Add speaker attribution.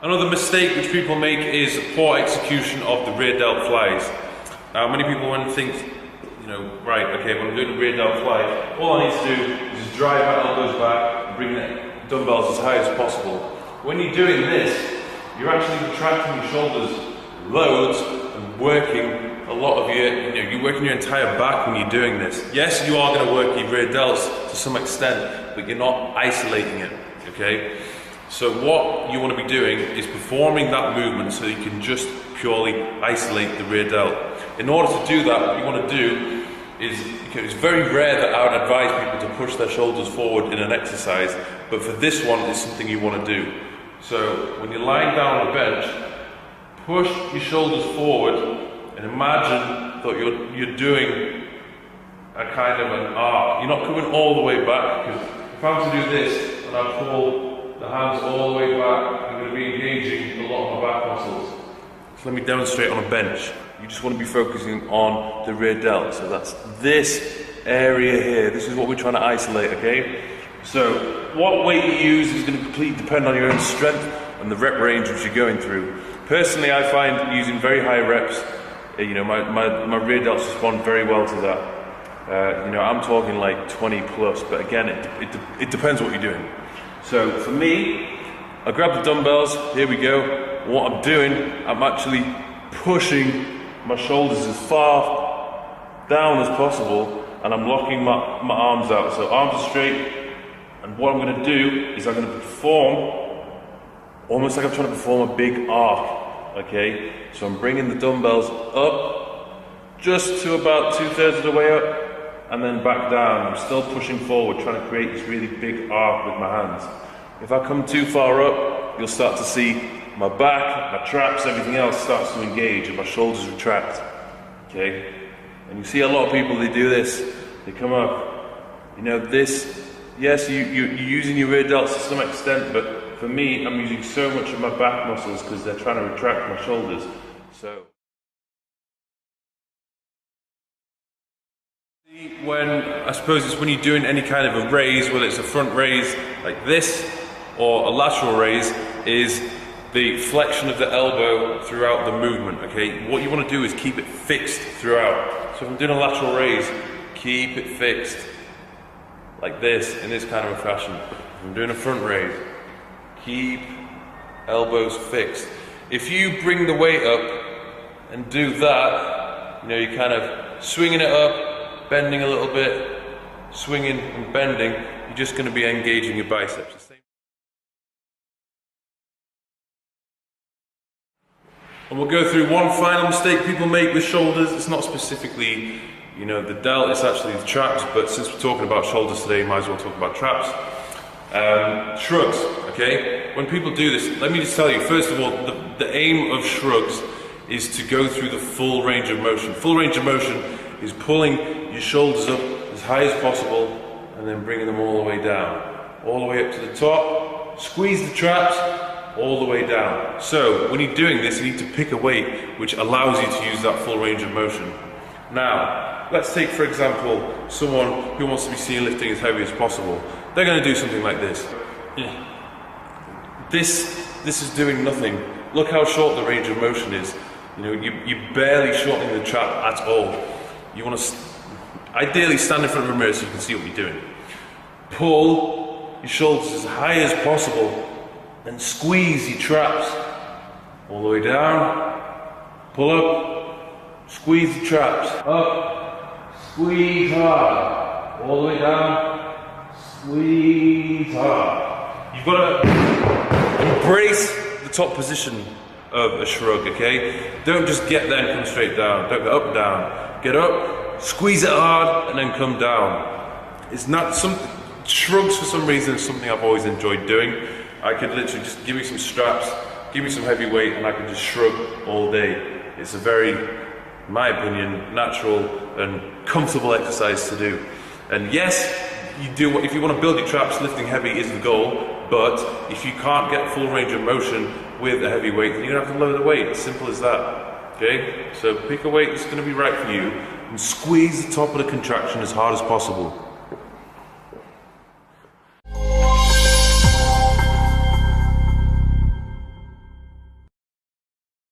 Speaker 1: Another mistake which people make is poor execution of the rear delt flies. Many people when think, right, okay, when I'm doing a rear delt fly, all I need to do is just drive my elbows back and bring the dumbbells as high as possible. When you're doing this, you're actually retracting your shoulders loads and working a lot of you're working your entire back when you're doing this. Yes, you are going to work your rear delts to some extent, but you're not isolating it, okay? So what you want to be doing is performing that movement so you can just purely isolate the rear delt. In order to do that, what you want to do is, it's very rare that I would advise people to push their shoulders forward in an exercise, but for this one, it's something you want to do. So when you're lying down on a bench, push your shoulders forward and imagine that you're doing a kind of an arc. You're not coming all the way back, because if I was to do this and I pull the hands all the way back, I'm going to be engaging a lot of my back muscles. So let me demonstrate on a bench. You just want to be focusing on the rear delt. So that's this area here. This is what we're trying to isolate, okay? So what weight you use is going to completely depend on your own strength and the rep range which you're going through. Personally, I find using very high reps, my rear delts respond very well to that. I'm talking like 20 plus, but again, it depends what you're doing. So for me, I grab the dumbbells, here we go. What I'm doing, I'm actually pushing my shoulders as far down as possible, and I'm locking my arms out. So arms are straight, and what I'm going to do is I'm going to perform almost like I'm trying to perform a big arc, okay? So I'm bringing the dumbbells up just to about 2/3 of the way up, and then back down. I'm still pushing forward, trying to create this really big arc with my hands. If I come too far up, you'll start to see my back, my traps, everything else starts to engage and my shoulders retract, okay? And you see a lot of people, they do this, they come up, yes, you're using your rear delts to some extent, but for me, I'm using so much of my back muscles because they're trying to retract my shoulders, so. I suppose it's when you're doing any kind of a raise, whether it's a front raise like this or a lateral raise, is the flexion of the elbow throughout the movement, okay? What you want to do is keep it fixed throughout. So if I'm doing a lateral raise, keep it fixed like this, in this kind of a fashion. If I'm doing a front raise, keep elbows fixed. If you bring the weight up and do that, you're kind of swinging it up, bending a little bit, swinging and bending, you're just going to be engaging your biceps. And we'll go through one final mistake people make with shoulders. It's not specifically, the delt, it's actually the traps, but since we're talking about shoulders today, might as well talk about traps. Shrugs, okay? When people do this, let me just tell you, first of all, the aim of shrugs is to go through the full range of motion. Full range of motion is pulling your shoulders up as high as possible and then bringing them all the way down. All the way up to the top, squeeze the traps, all the way down. So when you're doing this, you need to pick a weight which allows you to use that full range of motion. Now, let's take for example someone who wants to be seen lifting as heavy as possible. They're going to do something like this. This is doing nothing. Look how short the range of motion is. You're barely shortening the trap at all. You want to ideally stand in front of a mirror so you can see what you're doing. Pull your shoulders as high as possible and squeeze your traps all the way down. Pull up, squeeze the traps up, squeeze hard, all the way down, squeeze hard. You've got to embrace the top position of a shrug, okay? Don't just get there and come straight down. Don't go up and down. Get up, squeeze it hard, and then come down. It's not something. Shrugs for some reason is something I've always enjoyed doing. I could literally just give me some straps, give me some heavy weight, and I could just shrug all day. It's a very, in my opinion, natural and comfortable exercise to do. And yes, you do. If you want to build your traps, lifting heavy is the goal. But if you can't get full range of motion with a heavy weight, then you're going to have to lower the weight. As simple as that. Okay? So pick a weight that's going to be right for you and squeeze the top of the contraction as hard as possible.